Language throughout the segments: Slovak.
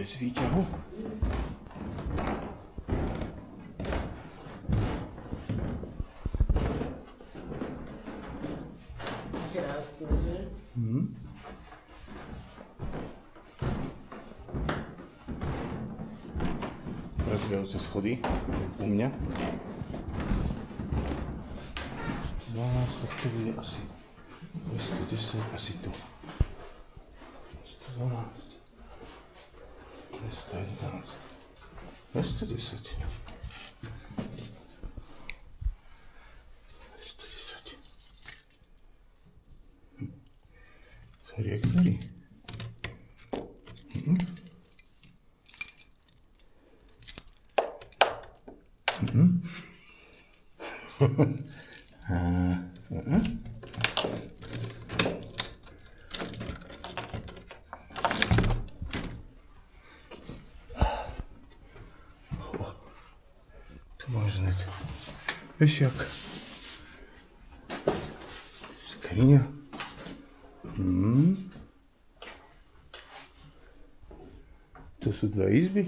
bez výťahu. Krásne, že? Rozvíjajúce schody u mňa. 112, tak to bude asi 210, asi tu. 112, 211, 210. 210. Ktorý je ktorý? Tu možné to. Vieš jak? Skriňa. Tu sú dve izby.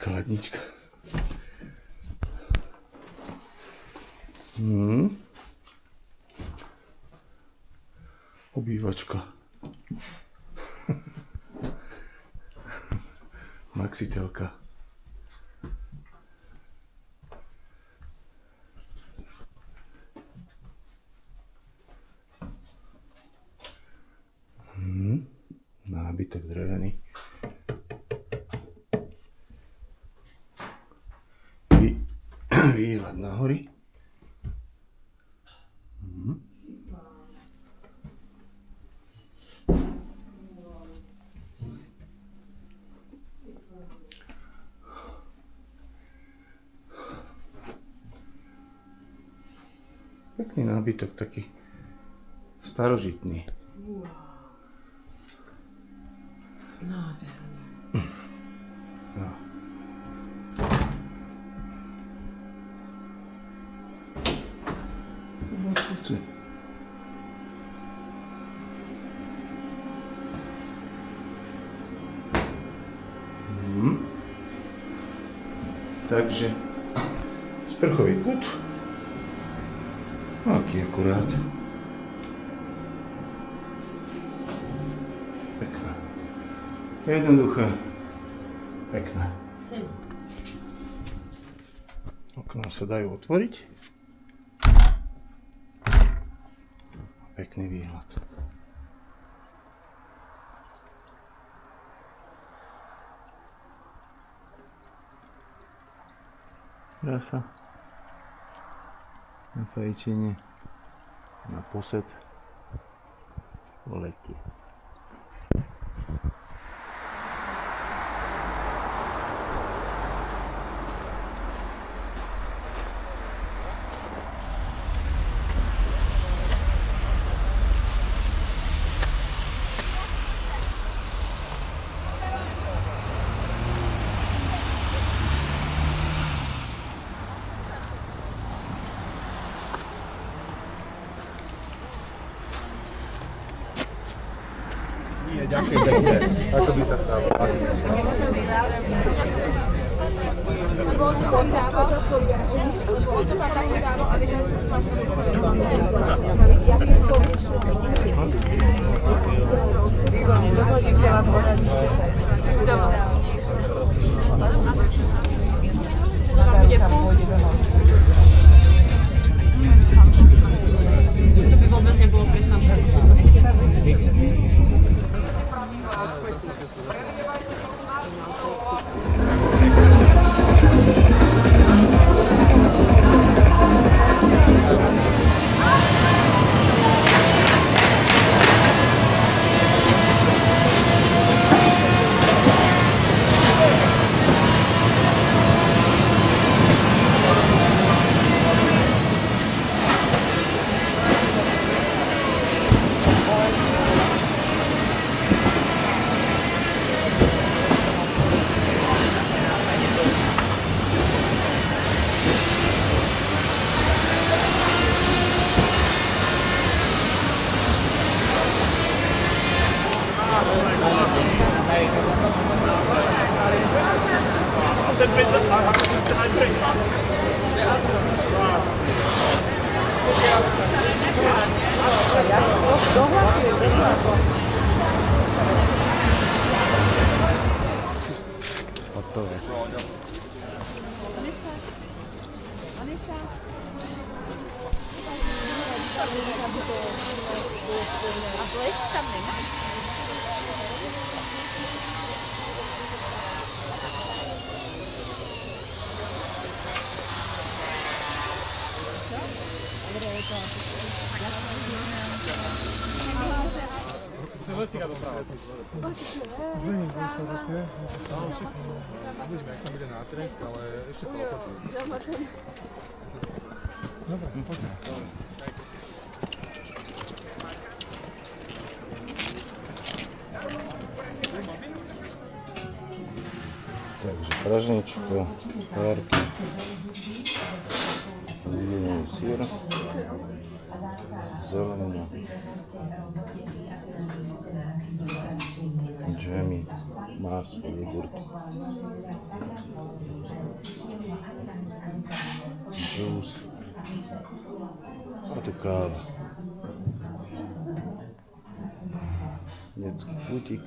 Kladnička. Obývačka. Maxitelka. Nábytok drevený. Výhľad na hory. Pekný nábytok, taký starožitný. Nádherný. No. Takže sprchový kút. Aký akurát. Pekná. Jednoduché. Pekné. Okná sa dajú otvoriť. Pekný výhľad. Krása. Na fajčenie, na posed v lete. Ďakujem pekne. Ako by sa stalo? To by vôbec nebolo presne. Hotové. A flex tam nemá? Uvidíme, jak tam ide na tresk, ale ešte sa oplatí. Dobre, poďme. Takže pražničku, párky, vyvinený syr, zelenina, džemy, maslo, jogurt, džús a tu káva. Detský chutík.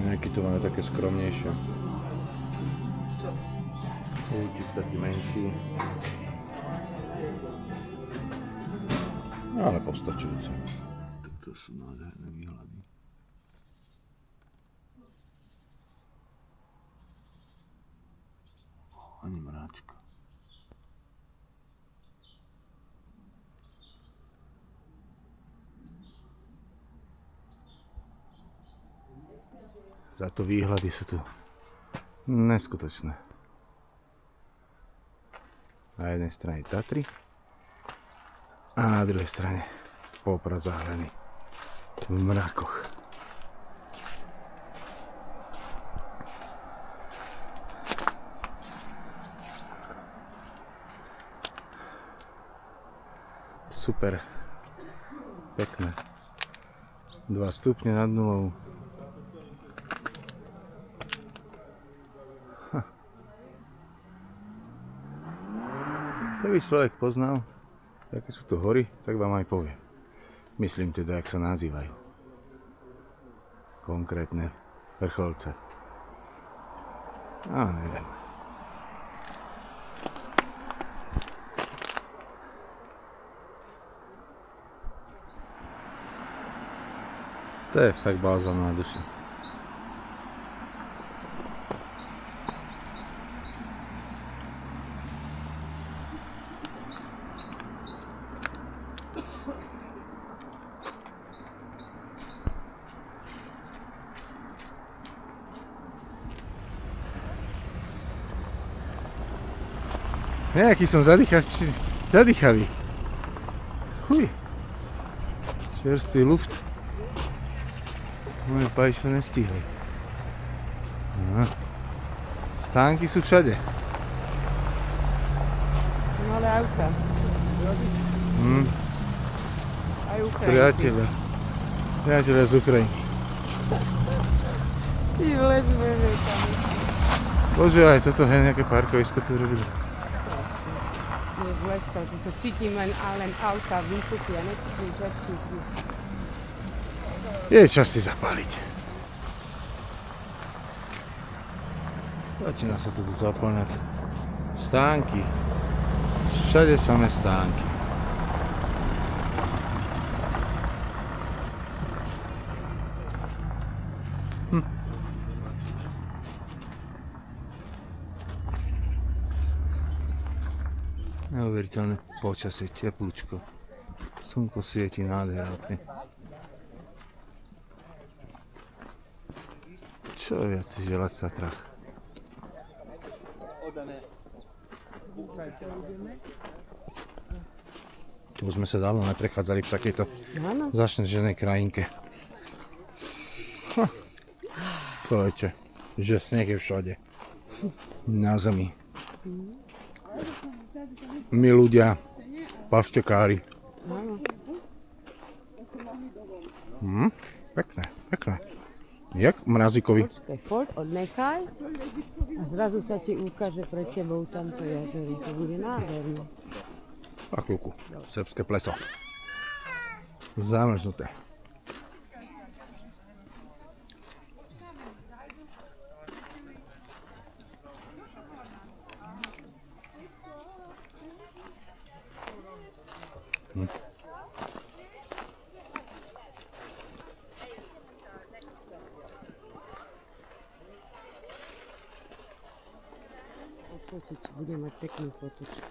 Nejaký tu máme také skromnejšie. Chutík taký menší. Ale postačujúce. To sú nádherné výhľady. Ani mráčka. Za to výhľady sú tu neskutočné. Na jednej strane Tatry a na druhej strane Poprad zahalený v mrakoch. Super, pekné. 2 stupne nad nulou. Keby človek poznal, aké sú to hory, tak vám aj poviem. Myslím teda, jak sa nazývajú. Konkrétne vrcholce. A neviem. To je fakt balzám na dušu. Nejaký som zadýchavý. Chuj. Čerstvý luft. Moje páči to nestihli. No. Stánky sú všade. No ale auta. Aj Ukrajinci. Priatelia z Ukrajiny. Ty vlezme tam. Bože, aj toto je nejaké parkovisko tu robili. Je zle z toho, to cítim len auta, výfúky a necítim častý. Je čas si zapáliť. Začína sa tu zaplňať stánky. Všade samé stánky. Neuveriteľné počasie, teplúčko. Slnko svieti nádherné. Čo viac si želať v Tatrách? Už sme sa dávno neprechádzali v takejto zašneženej krajinke. Poviete, že sneh je všade. Na zemi. My ľudia, paštekári. Pekné, pekné. Jak? Mrazíkovi? Počkaj, Ford, odnechaj a zrazu sa ti ukáže pred tebou tamto jazero. To bude nádherné. A chvíľku. Srbské pleso. Zamrznuté. Fotič, bude mať peknú fotičku.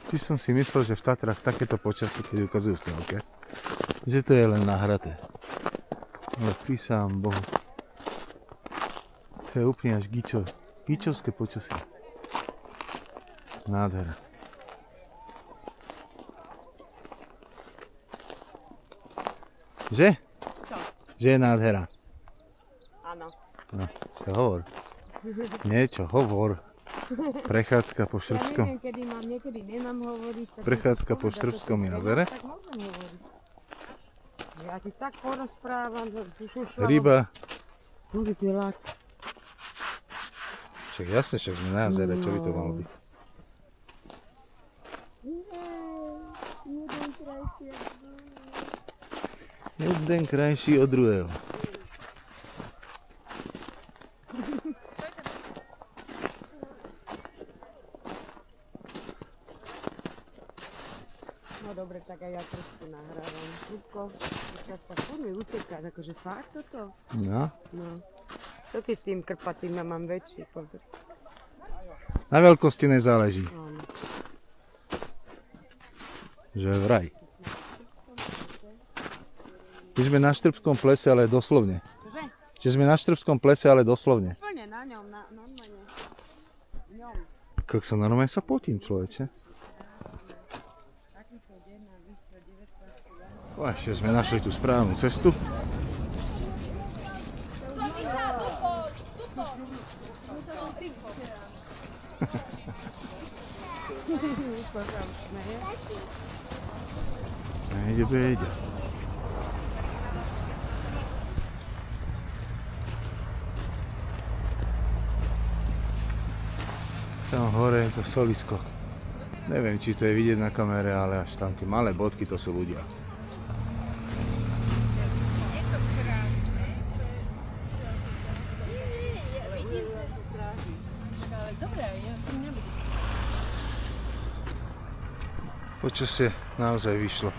Ty som si myslel, že v Tatrách takéto počasie, keď ukazujú v telke, že to je len nahraté. Ale písam Bohu. To je úplne až gíčovské počasie. Nádhera. Že? Čo? Že je nádhera. Áno. No, čo hovor. Niečo, hovor. Prechádzka po Ja Srbskom. neviem, kedy mám, niekedy nemám hovoriť. tak Prechádzka po povedať, Srbskom že to jazere. tak môžem hovoriť. Ja ti tak porozprávam, že si šušla. Ryba. Bude tu je lac. Však jasne, však sme na jazere, čo by to malo byť? Jeden krajší od druhého. No dobre, tak aj ja trošku nahrávam. Šupko, počas tak furt mi utekáš, akože fakt toto? No. No. Čo ty s tým krpatým, ja mám väčší, pozor. Na veľkosti nezáleží. Áno. Že vraj. Že sme na Štrbskom plese, ale doslovne. Čože? Že sme na Štrbskom plese, ale doslovne. Úplne na ňom, normálne. Ňom. Kak sa normálne sa potím, človeče. Takýto deň na vyššie 19. Ešte sme našli tú správnu cestu. Nejde, bejde. Tam hore je to solisko. Neviem, či to je vidieť na kamere, ale až tam tie malé bodky, to sú ľudia. Počasie naozaj vyšlo.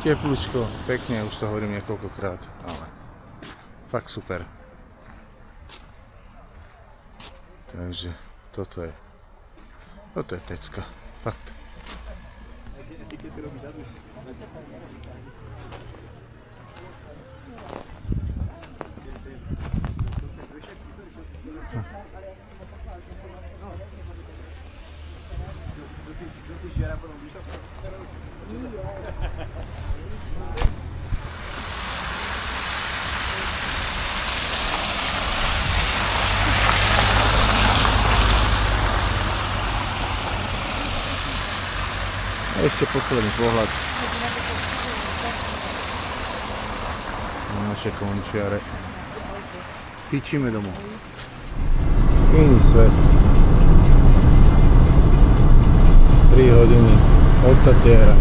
Teplúčko, pekne, už to hovorím niekoľkokrát, ale fakt super. Takže toto je pecka, fakt. A ešte posledný pohľad na naše končiare. Pičíme domov. Iný svet. 3 hodiny od Tatiera.